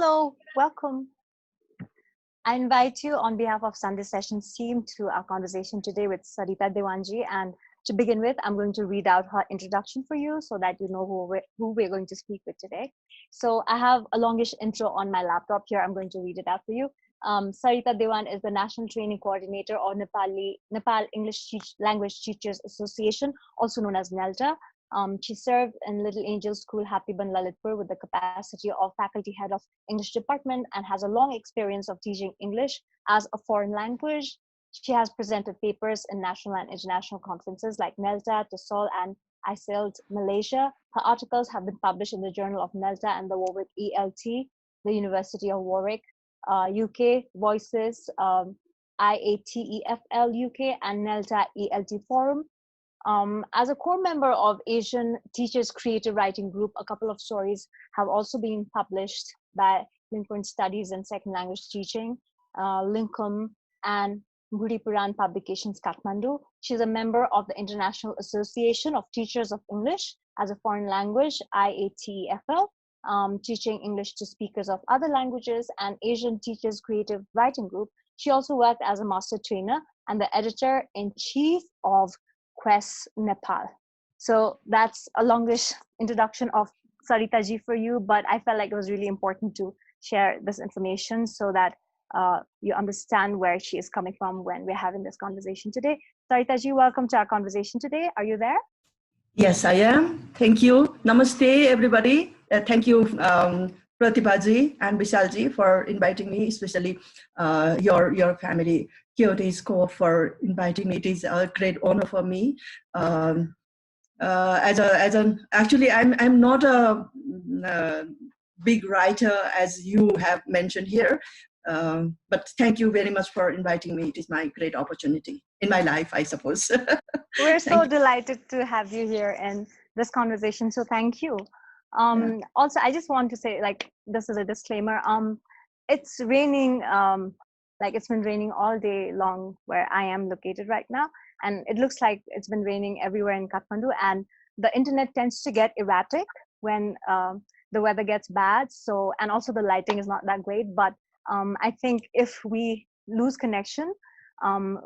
Hello, welcome. I invite you on behalf of Sunday Sessions team to our conversation today with Sarita Dewan. And to begin with, I'm going to read out her introduction for you so that you know who we're going to speak with today. So I have a longish intro on my laptop here. I'm going to read it out for you. Sarita Dewan is the National Training Coordinator of Nepal English Language Teachers Association, also known as NELTA. She served in Little Angel School, Happyban, Lalitpur, with the capacity of faculty head of English department and has a long experience of teaching English as a foreign language. She has presented papers in national and international conferences like NELTA, TESOL, and ICELT Malaysia. Her articles have been published in the Journal of NELTA and the Warwick ELT, the University of Warwick, UK, Voices, IATEFL UK, and NELTA ELT Forum. As a core member of Asian Teachers Creative Writing Group, a couple of stories have also been published by Lincoln Studies in Second Language Teaching, Lincoln, and Guri Puran Publications, Kathmandu. She's a member of the International Association of Teachers of English as a Foreign Language, IATEFL, teaching English to speakers of other languages, and Asian Teachers Creative Writing Group. She also worked as a master trainer and the editor-in-chief of Quest Nepal. So that's a longish introduction of Sarita ji for you, but I felt like it was really important to share this information so that you understand where she is coming from when we're having this conversation today. Sarita ji, welcome to our conversation today. Are you there? Yes, I am. Thank you. Namaste, everybody. Thank you, Prateebha ji and Vishal ji, for inviting me, especially your family, Kyoti's Co, for inviting me. It is a great honor for me. Actually, I'm not a big writer, as you have mentioned here, but thank you very much for inviting me. It is my great opportunity in my life, I suppose. We're so delighted to have you here in this conversation, so thank you. Also, I just want to say, like, this is a disclaimer. It's raining, it's been raining all day long where I am located right now, and it looks like it's been raining everywhere in Kathmandu, and the internet tends to get erratic when the weather gets bad. So, and also the lighting is not that great, but I think if we lose connection,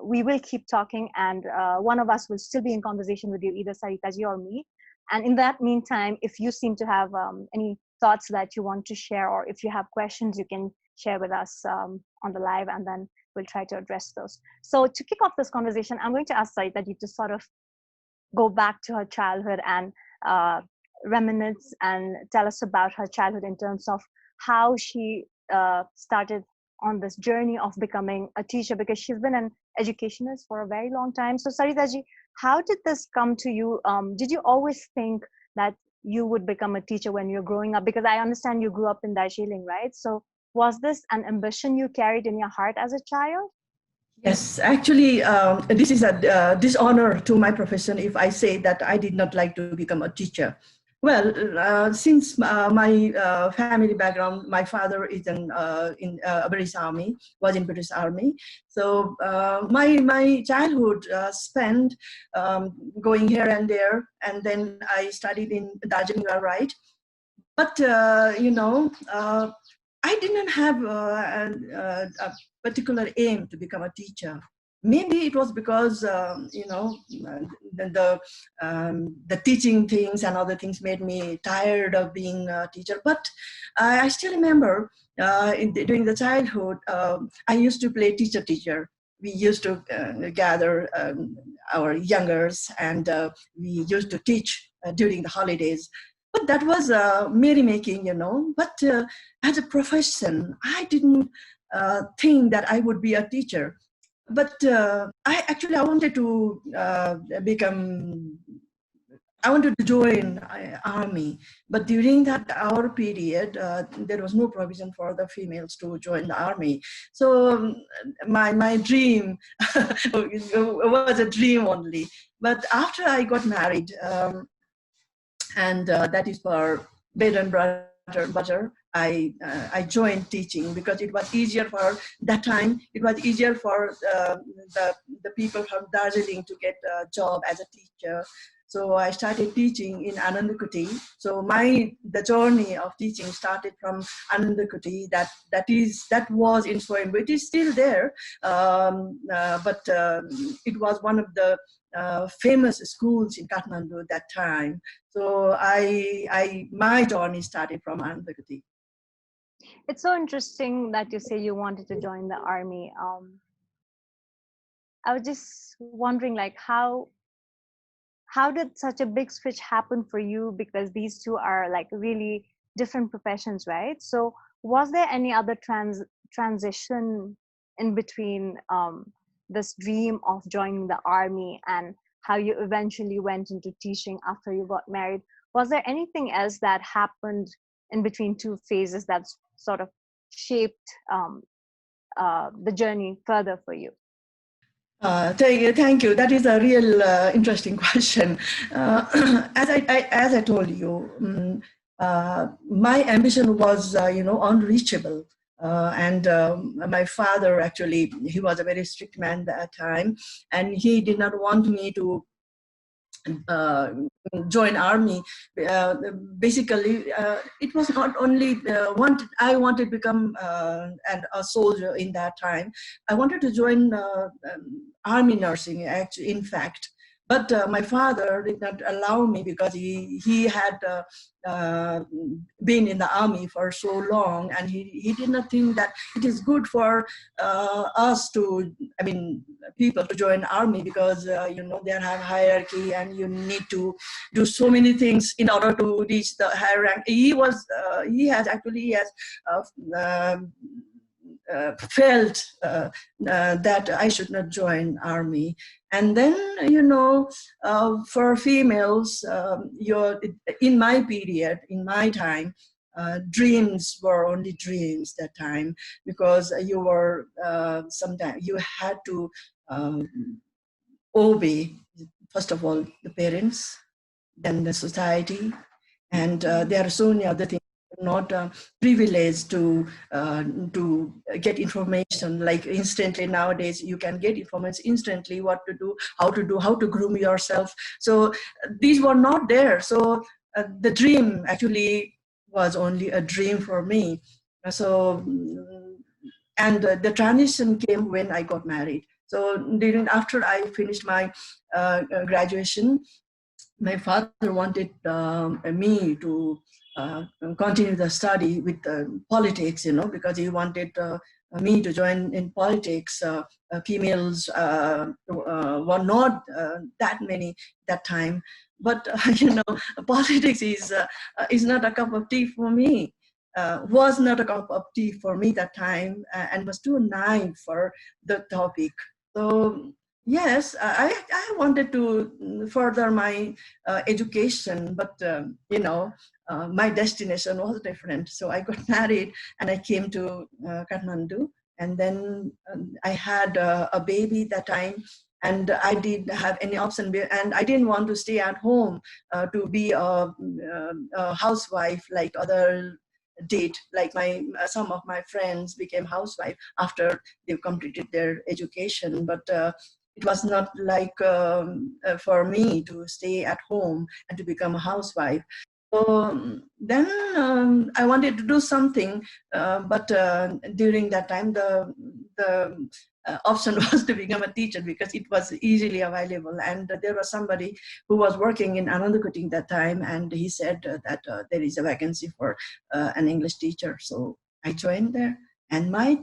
we will keep talking, and one of us will still be in conversation with you, either Sarita ji or me. And in that meantime, if you seem to have any thoughts that you want to share, or if you have questions, you can share with us on the live, and then we'll try to address those. So to kick off this conversation, I'm going to ask Sarita ji to sort of go back to her childhood and reminisce and tell us about her childhood in terms of how she started on this journey of becoming a teacher, because she's been an educationist for a very long time. So Sarita ji, how did this come to you? Did you always think that you would become a teacher when you're growing up? Because I understand you grew up in Darjeeling, right? So was this an ambition you carried in your heart as a child? Yes, actually, this is a dishonor to my profession if I say that I did not like to become a teacher. Well, since my family background, my father is in British Army, was in British Army. So my childhood spent going here and there, and then I studied in Darjeeling, you are right. But I didn't have a particular aim to become a teacher. Maybe it was because the teaching things and other things made me tired of being a teacher. But I still remember during the childhood, I used to play teacher. We used to gather our youngers, and we used to teach during the holidays. But that was merrymaking, But as a profession, I didn't think that I would be a teacher. But I wanted to I wanted to join army. But during our period, there was no provision for the females to join the army. So my dream was a dream only. But after I got married, and that is for bread and butter, I joined teaching because it was easier for that time. It was easier for the people from Darjeeling to get a job as a teacher. So I started teaching in Anandakuti. So the journey of teaching started from Anandakuti. That was in Swayambhu. It is still there, but it was one of the famous schools in Kathmandu at that time. So my journey started from Anandakuti. It's so interesting that you say you wanted to join the army. I was just wondering, like, how did such a big switch happen for you? Because these two are like really different professions, right? So was there any other transition in between this dream of joining the army and how you eventually went into teaching after you got married? Was there anything else that happened in between two phases that sort of shaped the journey further for you? Thank you. That is a real interesting question. As I told you, my ambition was, unreachable. And my father, actually, he was a very strict man at that time, and he did not want me to uh, join army. Basically, it was not only I wanted to become a soldier in that time. I wanted to join army nursing, actually, in fact. But my father did not allow me because he had uh, been in the army for so long, and he did not think that it is good for us to, I mean, people to join army, because they have hierarchy and you need to do so many things in order to reach the higher rank. He has felt that I should not join army. And then, for females, in my period, in my time, dreams were only dreams that time, because you were sometimes you had to obey, first of all, the parents, then the society, and there are so many other things. Not privileged to get information like instantly. Nowadays you can get information instantly, what to do, how to groom yourself. So these were not there. So the dream actually was only a dream for me. So and the transition came when I got married. So after I finished my graduation, my father wanted me to continue the study with politics, because he wanted me to join in politics. Females were not that many that time, but politics is not a cup of tea for me. Was not a cup of tea for me that time, and was too naive for the topic. So yes, I wanted to further my education, but my destination was different. So I got married and I came to Kathmandu, and then I had a baby that time, and I didn't have any option, and I didn't want to stay at home to be a housewife like other did. Like some of my friends became housewife after they completed their education, but it was not like for me to stay at home and to become a housewife. So then I wanted to do something, but during that time the option was to become a teacher because it was easily available. And there was somebody who was working in Anandakuti that time, and he said that there is a vacancy for an English teacher. So I joined there, and my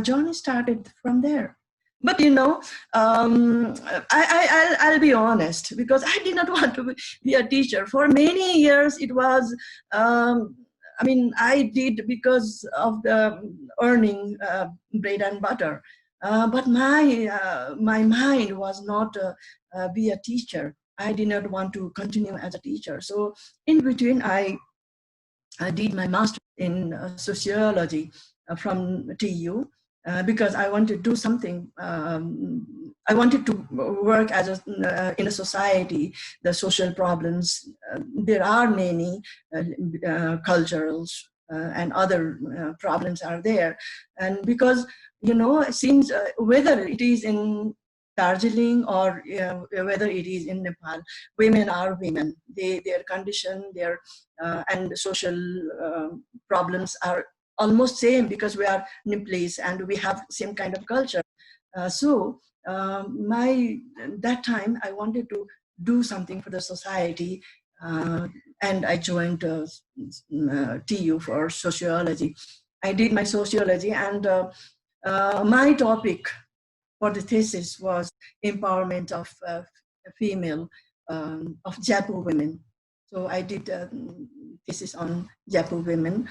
journey started from there. But I'll be honest, because I did not want to be a teacher. For many years, it was, I did because of the earning bread and butter. But my mind was not be a teacher. I did not want to continue as a teacher. So in between, I did my master's in sociology from TU because I wanted to do something. I wanted to work in a society, the social problems. There are many cultural and other problems are there. And because, since whether it is in Darjeeling or whether it is in Nepal, women are women. Their condition, their and social problems are almost same because we are Nepalese and we have same kind of culture. So my that time I wanted to do something for the society, and I joined TU for sociology. I did my sociology, and my topic for the thesis was empowerment of female, of Jaipur women. So I did a thesis on Jaipur women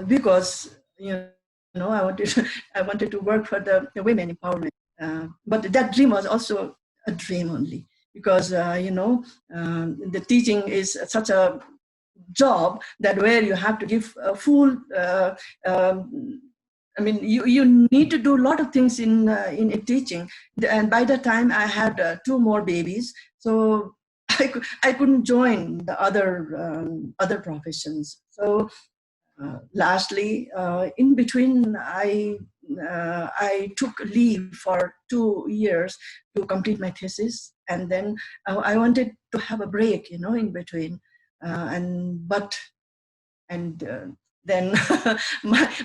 because I wanted I wanted to work for the women empowerment. But that dream was also a dream only because the teaching is such a job that where you have to give a full I mean, you need to do a lot of things in teaching, and by the time I had two more babies, so I couldn't join the other professions. So lastly, in between, I took leave for 2 years to complete my thesis, and then I wanted to have a break, in between, and but and then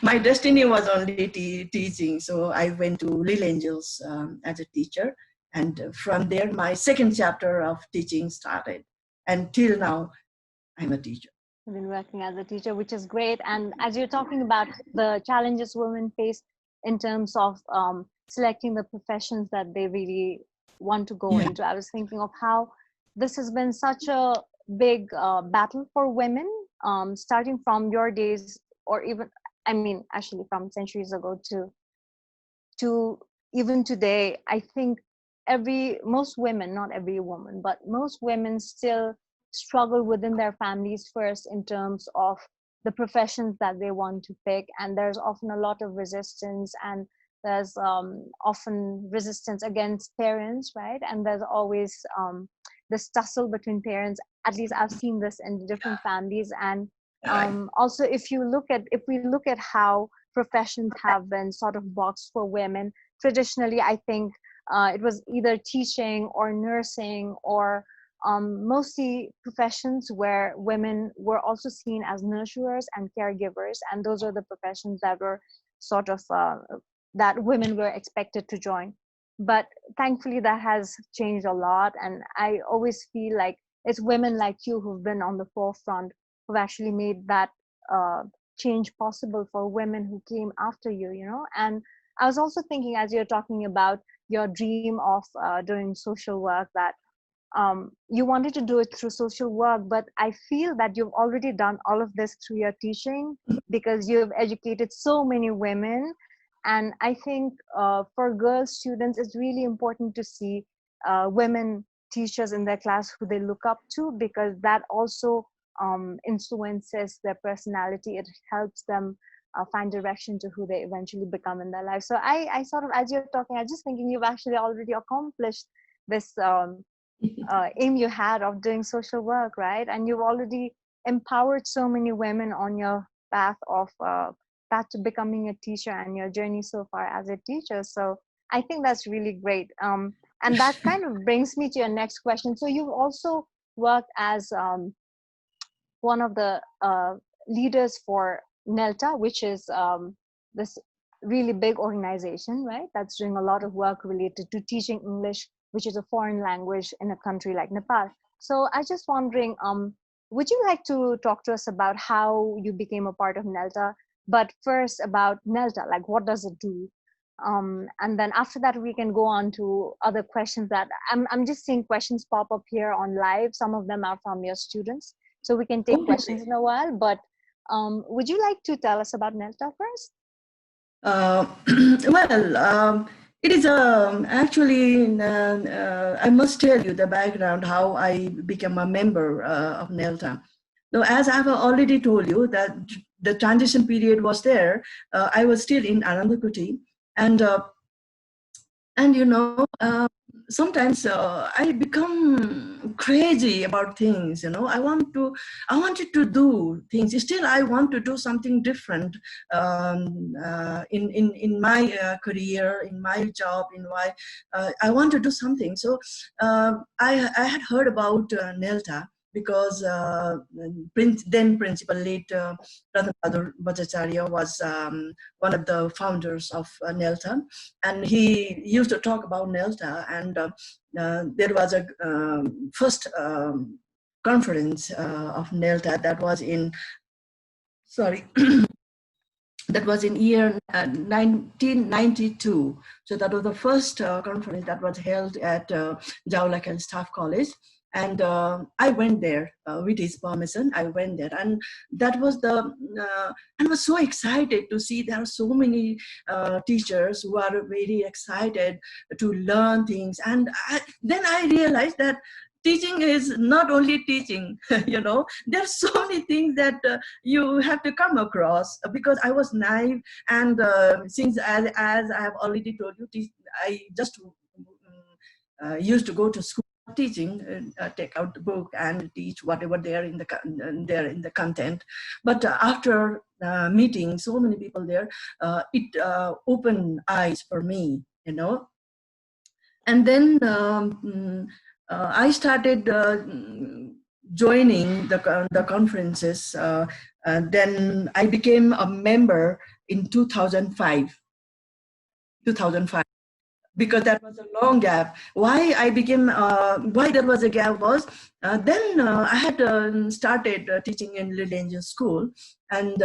my destiny was only teaching, so I went to Little Angels as a teacher, and from there my second chapter of teaching started, and till now I'm a teacher. You've been working as a teacher, which is great. And as you're talking about the challenges women face in terms of selecting the professions that they really want to go into, I was thinking of how this has been such a big battle for women, starting from your days, or even, I mean, actually from centuries ago to even today. I think most women, not every woman, but most women still struggle within their families first in terms of the professions that they want to pick, and there's often a lot of resistance, and there's often resistance against parents, right? And there's always this tussle between parents. At least I've seen this in different families. And also, if we look at how professions have been sort of boxed for women traditionally, I think it was either teaching or nursing, or mostly professions where women were also seen as nurturers and caregivers, and those are the professions that were sort of that women were expected to join. But thankfully that has changed a lot, and I always feel like it's women like you who've been on the forefront, who've actually made that change possible for women who came after you. And I was also thinking, as you're talking about your dream of doing social work, that you wanted to do it through social work, but I feel that you've already done all of this through your teaching, because you've educated so many women. And I think for girl students, it's really important to see women teachers in their class who they look up to, because that also influences their personality. It helps them find direction to who they eventually become in their life. So I sort of, as you're talking, I was just thinking you've actually already accomplished this aim you had of doing social work, right? And you've already empowered so many women on your path to becoming a teacher, and your journey so far as a teacher. So I think that's really great. And that kind of brings me to your next question. So you've also worked as one of the leaders for NELTA, which is this really big organization, right? That's doing a lot of work related to teaching English, which is a foreign language in a country like Nepal. So I was just wondering, would you like to talk to us about how you became a part of NELTA? But first about NELTA, like what does it do? And then after that, we can go on to other questions that I'm just seeing questions pop up here on live. Some of them are from your students. So we can take questions in a while, but would you like to tell us about NELTA first? Well, it is actually, I must tell you the background, how I became a member of NELTA. So as I've already told you that the transition period was there, I was still in Anandakuti, and And sometimes I become crazy about things. I wanted to do things. Still, I want to do something different in my career, in my job, in my. I want to do something. So I had heard about NELTA because then principal late Prateebha Bhattacharya was one of the founders of NELTA, and he used to talk about NELTA, and there was a first conference of NELTA that was in, sorry, that was in year 1992. So that was the first conference that was held at Jawaharlal Staff College. And I went there with his permission. I went there, and that was I was so excited to see there are so many teachers who are very excited to learn things. And then I realized that teaching is not only teaching. There's so many things that you have to come across, because I was naive. And since, as I have already told you, I just used to go to school teaching, take out the book and teach whatever there in the content. But after meeting so many people there, it opened eyes for me. And then I started joining the conferences. Then I became a member in 2005. 2005. Because that was a long gap. Why there was a gap was, then I had started teaching in Little Angel School, and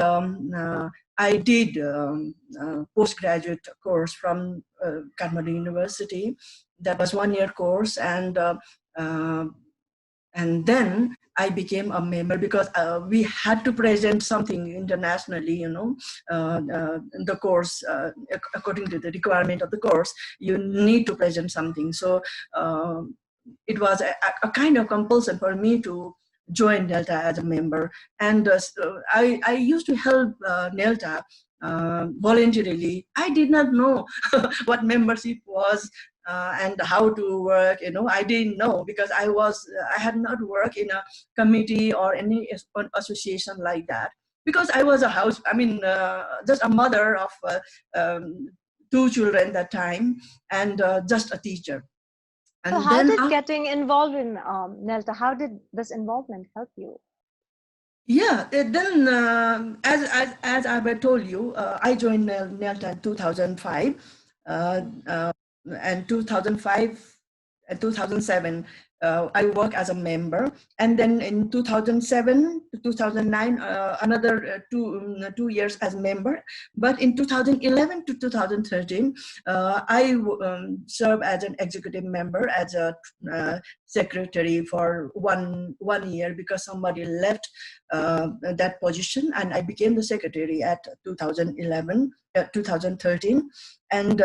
I did postgraduate course from Kathmandu University. That was 1-year course, and then I became a member, because we had to present something internationally, the course, according to the requirement of the course, you need to present something. So it was a kind of compulsion for me to join NELTA as a member. And so I used to help NELTA voluntarily. I did not know what membership was, and how to work. I didn't know, because I had not worked in a committee or any association like that, because I was just a mother of 2 children that time, and just a teacher. So And how then did getting involved in NELTA, how did this involvement help you? Yeah, then as I told you, I joined NELTA in 2005, and 2005 and 2007, I work as a member, and then in 2007 to 2009, another 2 years as member. But in 2011 to 2013, I serve as an executive member, as a secretary for one year, because somebody left that position, and I became the secretary at 2013, and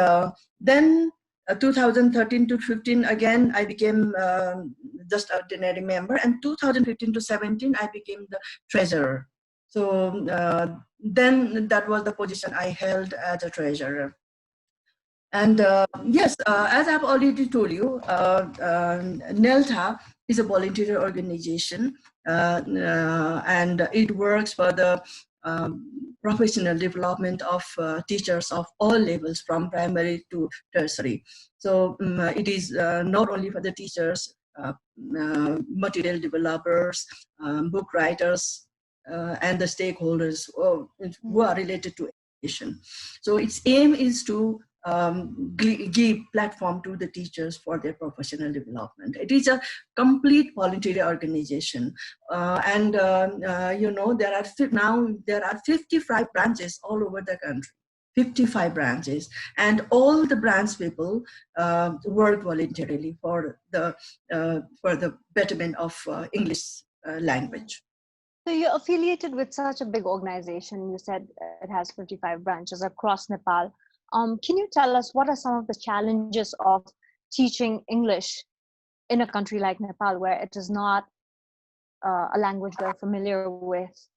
then 2013 to 15 again I became just ordinary member, and 2015 to 17 I became the treasurer. So then that was the position I held as a treasurer. And yes, as I've already told you, NELTA is a voluntary organization, and it works for the professional development of teachers of all levels, from primary to tertiary. So it is not only for the teachers, material developers, book writers, and the stakeholders who are related to education. So its aim is to give platform to the teachers for their professional development. It is a complete voluntary organization, and there are 55 branches all over the country. 55 branches, and all the branch people work voluntarily for the betterment of English language. So you're affiliated with such a big organization. You said it has 55 branches across Nepal. Can you tell us what are some of the challenges of teaching English in a country like Nepal, where it is not a language we're familiar with?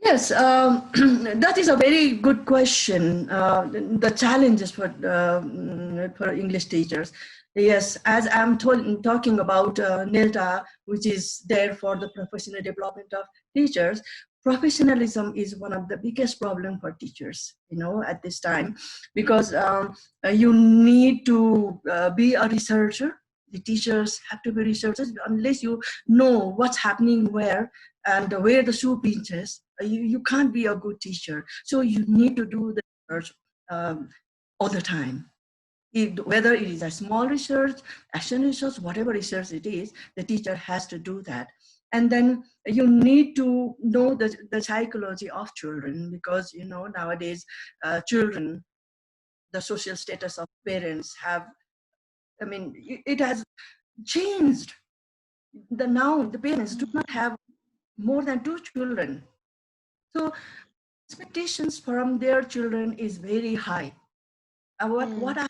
Yes, that is a very good question. The challenges for English teachers. Yes, as I'm talking about NELTA, which is there for the professional development of teachers, professionalism is one of the biggest problem for teachers, at this time, because you need to be a researcher. The teachers have to be researchers. Unless you know what's happening where and where the shoe pinches, you can't be a good teacher. So you need to do the research um, all the time. Whether it is a small research, action research, whatever research it is, the teacher has to do that. And then you need to know the psychology of children, because nowadays children, the social status of parents have, it has changed. Now the parents do not have more than two children. So expectations from their children is very high. What I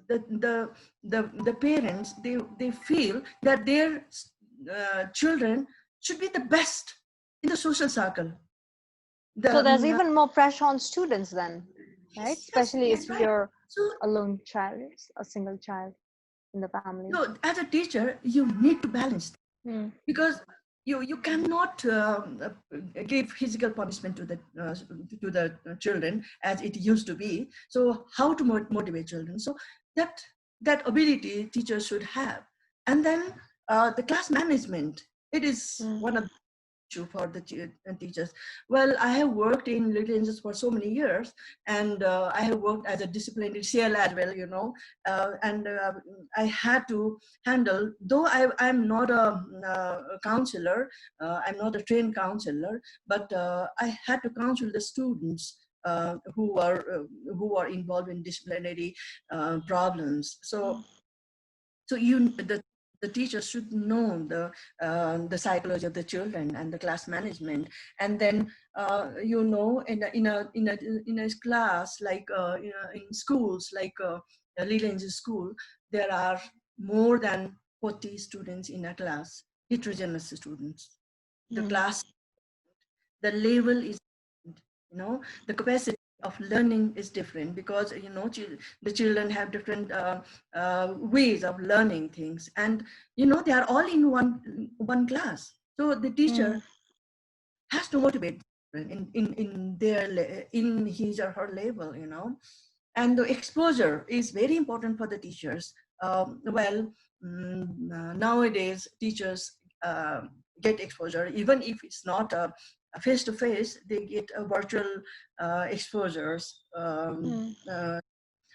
the parents, they feel that their children should be the best in the social circle. So The there's even more pressure on students then, right? Yes, Especially if that's right. you're So a lone child, a single child in the family. as a teacher, you need to balance, Mm. because you cannot give physical punishment to the children as it used to be. So how to motivate children? So that that ability teachers should have. And then the class management, it is one of issue for the teachers. Well, I have worked in Little Angels for so many years, and I have worked as a disciplinary CL as well, and I had to handle, though I'm not a counselor, I'm not a trained counselor, but I had to counsel the students who are involved in disciplinary problems. So the teachers should know the psychology of the children and the class management. And then in a class, like in schools like Little Angel School, there are more than 40 students in a class, heterogeneous students. The class, the level is, the capacity of learning is different, because the children have different ways of learning things, and they are all in one class. So the teacher has to motivate in his or her level, and the exposure is very important for the teachers. Nowadays teachers get exposure, even if it's not face to face, they get virtual exposures.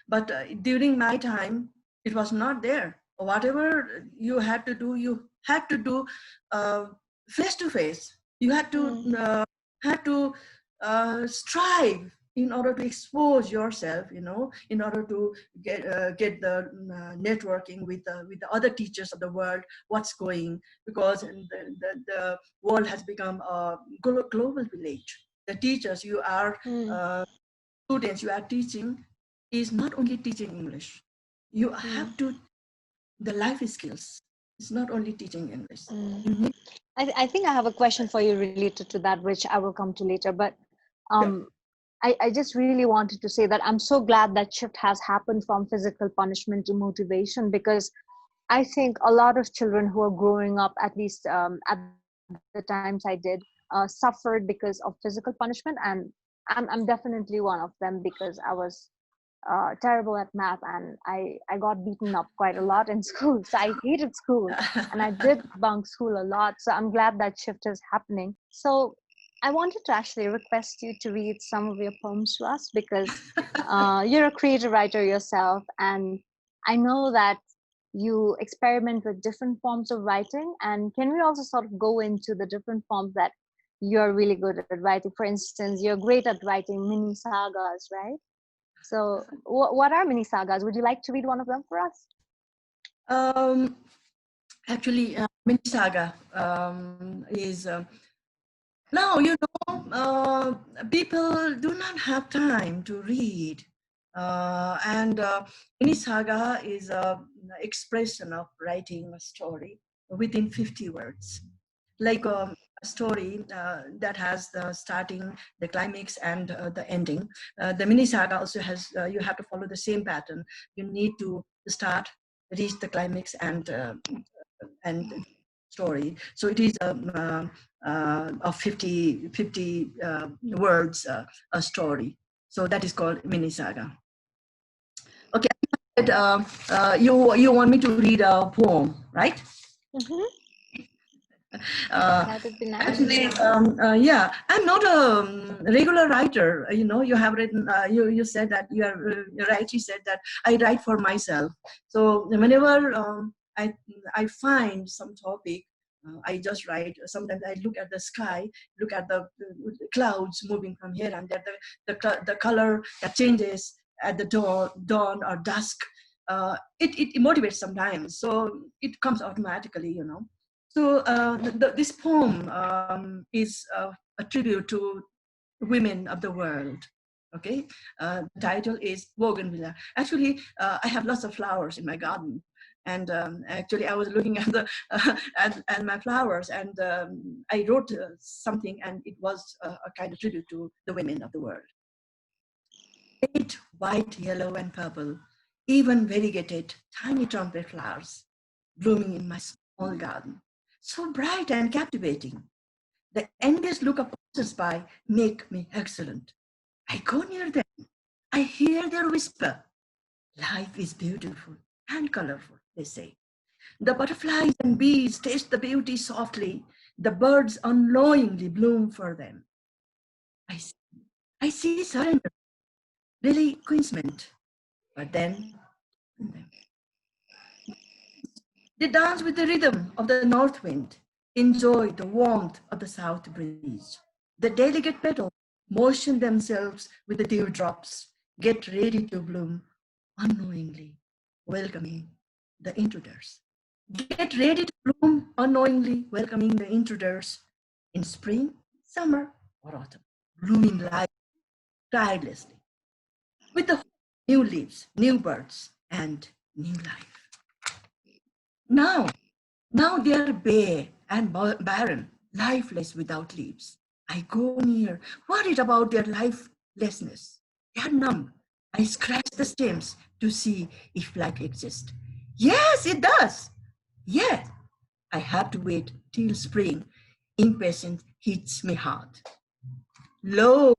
But during my time, it was not there. Whatever you had to do face to face. You had to strive in order to expose yourself, in order to get the networking with the other teachers of the world, what's going, because the world has become a global village. The teachers you are students you are teaching is not only teaching English. You have to the life skills. It's not only teaching English. You need. I think I have a question for you related to that, which I will come to later. But Yeah. um, I just really wanted to say that I'm so glad that shift has happened from physical punishment to motivation, because I think a lot of children who are growing up, at least at the times I did, suffered because of physical punishment. And I'm definitely one of them, because I was terrible at math, and I got beaten up quite a lot in school. So I hated school, and I did bunk school a lot. So I'm glad that shift is happening. So I wanted to actually request you to read some of your poems to us, because you're a creative writer yourself, and I know that you experiment with different forms of writing. And can we also sort of go into the different forms that you're really good at writing? For instance, you're great at writing mini sagas, right? So, what are mini sagas? Would you like to read one of them for us? um, Actually, Mini Saga is now, people do not have time to read, and Mini Saga is a expression of writing a story within 50 words, like a story that has the starting, the climax, and the ending. The mini saga also has, you have to follow the same pattern. You need to start, reach the climax, and story. So it is of 50 words a story. So that is called mini saga. Okay, you want me to read a poem, right? Uh, That would be nice. Actually, yeah, I'm not a regular writer. You know, you have written. You said that you rightly said that I write for myself. So whenever I find some topic, I just write. Sometimes I look at the sky, look at the clouds moving from here and there. The color that changes at the dawn or dusk. It motivates sometimes. So it comes automatically, you know. So this poem is a tribute to women of the world. Okay, the title is Bougainvillea. Actually, I have lots of flowers in my garden, and actually, I was looking at the at my flowers, and I wrote something, and it was a kind of tribute to the women of the world. Red, white, yellow, and purple, even variegated tiny trumpet flowers blooming in my small garden. So bright and captivating. The envious look of passers-by make me excellent. I go near them. I hear their whisper. Life is beautiful and colorful, they say. The butterflies and bees taste the beauty softly. The birds unknowingly bloom for them. I see, I see surrender, really coincident. But then they dance with the rhythm of the north wind, enjoy the warmth of the south breeze. The delicate petals motion themselves with the dewdrops, get ready to bloom unknowingly, welcoming the intruders. Get ready to bloom unknowingly, welcoming the intruders in spring, summer, or autumn, blooming life tirelessly with the new leaves, new birds, and new life. Now, now they are bare and barren, lifeless without leaves. I go near, worried about their lifelessness. They are numb. I scratch the stems to see if life exists. Yes, it does. Yes, I have to wait till spring. Impatience hits me hard. Lo,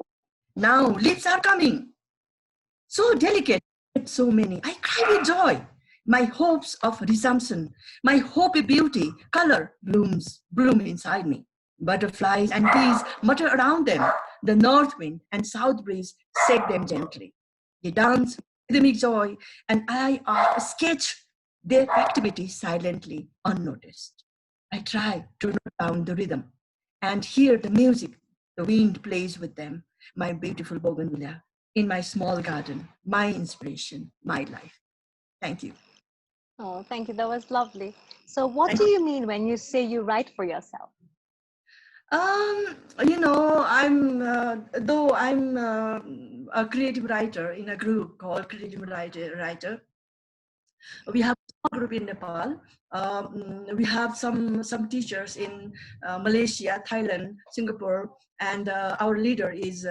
now leaves are coming. So delicate, yet so many. I cry with joy. My hopes of resumption, my hope of beauty, color bloom inside me. Butterflies and bees mutter around them. The north wind and south breeze shake them gently. They dance with rhythmic joy, and I sketch their activity silently, unnoticed. I try to note down the rhythm and hear the music. The wind plays with them, my beautiful bougainvillea, in my small garden, my inspiration, my life. Thank you. Oh, thank you. That was lovely. So, what Thank do you. you mean when you say you write for yourself? You know, though I'm a creative writer in a group called Creative Writer. We have a small group in Nepal. We have some teachers in Malaysia, Thailand, Singapore, and our leader is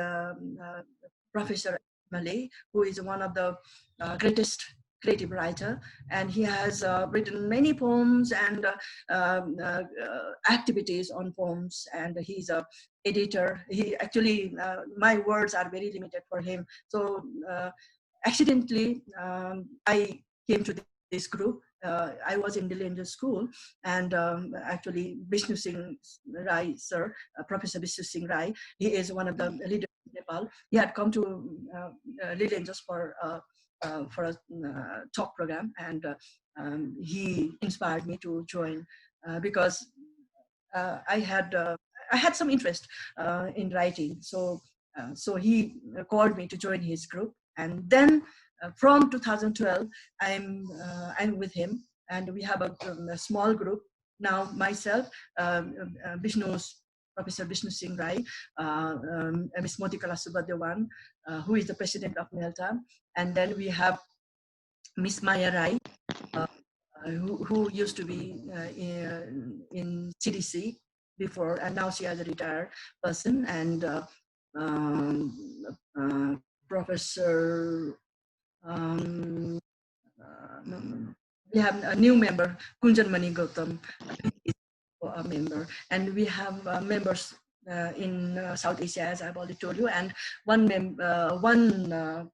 Professor Malay, who is one of the greatest creative writer, and he has written many poems and activities on poems, and he's a editor. He actually, my words are very limited for him, so accidentally I came to this group. I was in Delhi Angel School, and actually Vishnu Singh Rai, sir, Professor Vishnu Singh Rai, he is one of the leaders in Nepal. He had come to Lily Angels for a talk program, and he inspired me to join because I had some interest in writing. So he called me to join his group, and then from 2012, I'm with him, and we have a small group now. Myself, Vishnu's Professor Vishnu Singh Rai, Ms. Motikala Dewan, who is the president of NELTA, and then we have Miss Maya Rai, who used to be in CDC, before, and now she is a retired person. And Professor, um, we have a new member, Kunjan Mani Gautam, is a member, and we have members in South Asia, as I've already told you, and one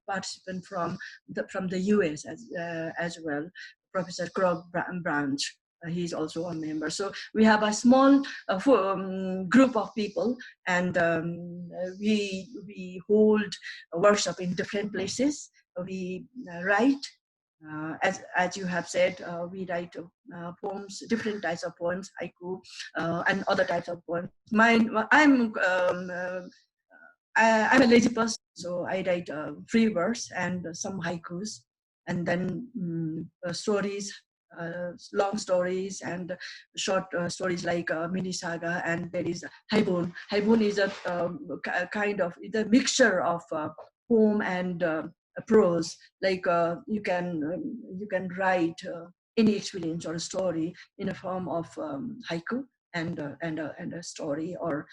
participant from the US as well, Professor Krog Branch. He's also a member. So we have a small group of people, and we hold a workshop in different places. We write. As you have said, we write poems, different types of poems, haiku, and other types of poems. I'm a lazy person, so I write free verse and some haikus, and then stories, long stories, and short stories like mini saga. And there is haibun. Haibun is a kind of the mixture of poem and prose. Like you can write any experience or a story in a form of haiku and a story, or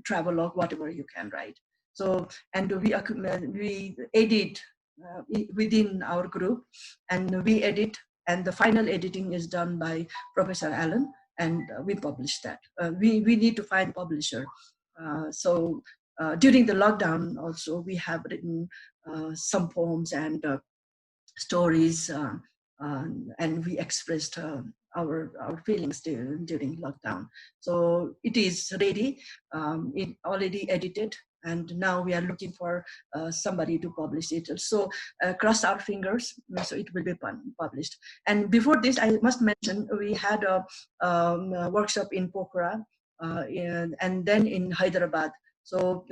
travelogue, whatever you can write. So, and we edit within our group, and we edit, and the final editing is done by Professor Allen, and we publish that. We need to find publisher. During the lockdown also, we have written some poems and stories, and we expressed our feelings during lockdown. So it is ready, it already edited, and now we are looking for somebody to publish it. So cross our fingers, so it will be published. And before this, I must mention, we had a workshop in Pokhara, and then in Hyderabad. So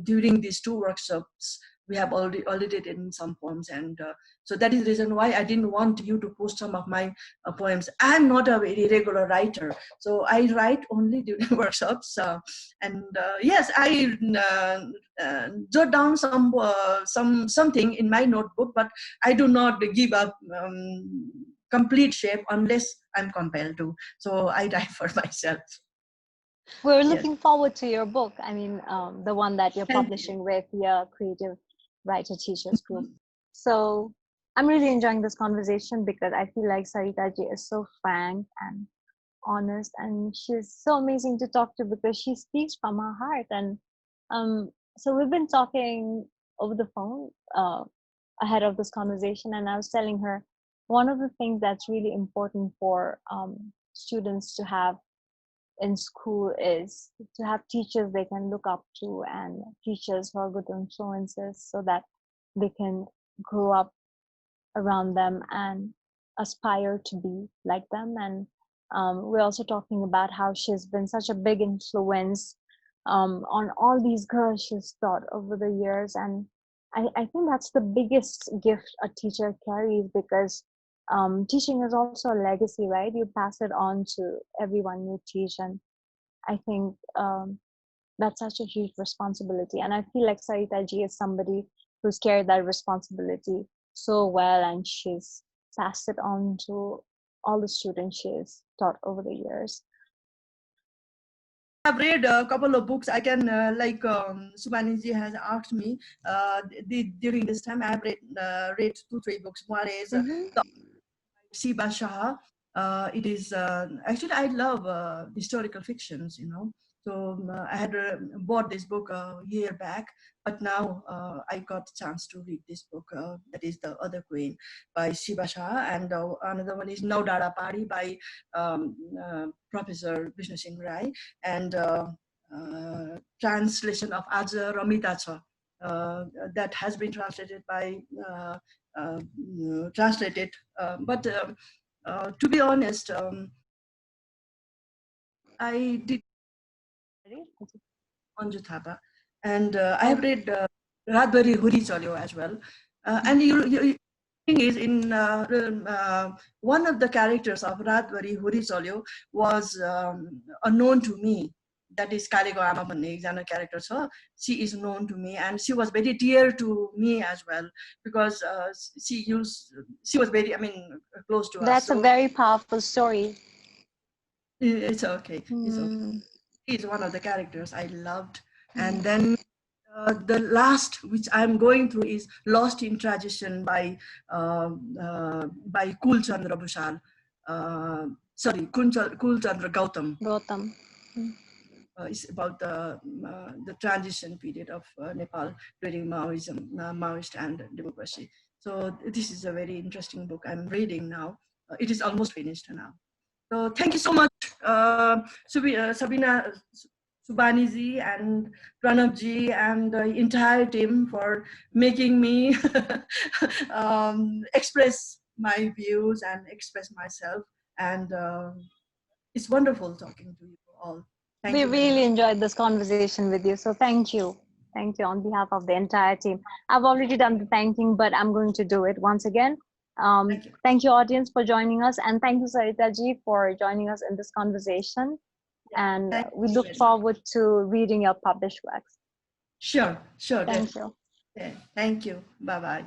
during these two workshops, we have already written some poems, and so that is the reason why I didn't want you to post some of my poems. I'm not a very regular writer, so I write only during workshops. And yes, I jot down something in my notebook, but I do not give up complete shape unless I'm compelled to. So I write for myself. We're looking forward to your book. I mean, the one that you're Thank publishing you. with your Creative Writer Teachers Group. So I'm really enjoying this conversation because I feel like Sarita ji is so frank and honest, and she's so amazing to talk to because she speaks from her heart. And so we've been talking over the phone ahead of this conversation, and I was telling her one of the things that's really important for students to have in school is to have teachers they can look up to, and teachers who are good influences, so that they can grow up around them and aspire to be like them. And we're also talking about how she's been such a big influence on all these girls she's taught over the years. And I think that's the biggest gift a teacher carries, because teaching is also a legacy, right? You pass it on to everyone you teach. And I think that's such a huge responsibility. And I feel like Sarita ji is somebody who's carried that responsibility so well, and she's passed it on to all the students she's taught over the years. I've read a couple of books. I can, like Subhaniji has asked me, during this time I've read 2-3 books. One is the Siba Shah. It is, actually I love historical fictions, So I had bought this book a year back, but now I got a chance to read this book. That is The Other Queen by Siba Shah, and another one is Naudara Pari by Professor Vishnu Singh Rai, and translation of Aja Ramita Cha, that has been translated by but to be honest, I did Anju Thapa, and I have read Radbari Huri Chalyo as well. And thing is, in one of the characters of Radbari Huri Chalyo was unknown to me. That is Kalego Ama भन्ने एकजना character छ. She is known to me, and she was very dear to me as well, because she was very, close to us. That's a very powerful story. It's okay. It's okay. Mm. He's one of the characters I loved. And Mm. then the last, which I'm going through, is Lost in Tradition by Kul Chandra Bhushal. Sorry, Kul Chandra Gautam. Gautam. Mm. It's about the transition period of Nepal during Maoism, Maoist and democracy. So this is a very interesting book I'm reading now. It is almost finished now. So thank you so much, Sabina, Subhaniji, and Pranabji, and the entire team for making me express my views and express myself. And it's wonderful talking to you all. Thank We you very really much. enjoyed this conversation with you. So thank you. Thank you on behalf of the entire team. I've already done the thanking, but I'm going to do it once again. Thank you. Thank you, audience, for joining us. And thank you, Sarita ji, for joining us in this conversation. Yeah, And thank we you look very much. forward to reading your published works. Sure, Thank you. definitely. Thank you. Bye bye.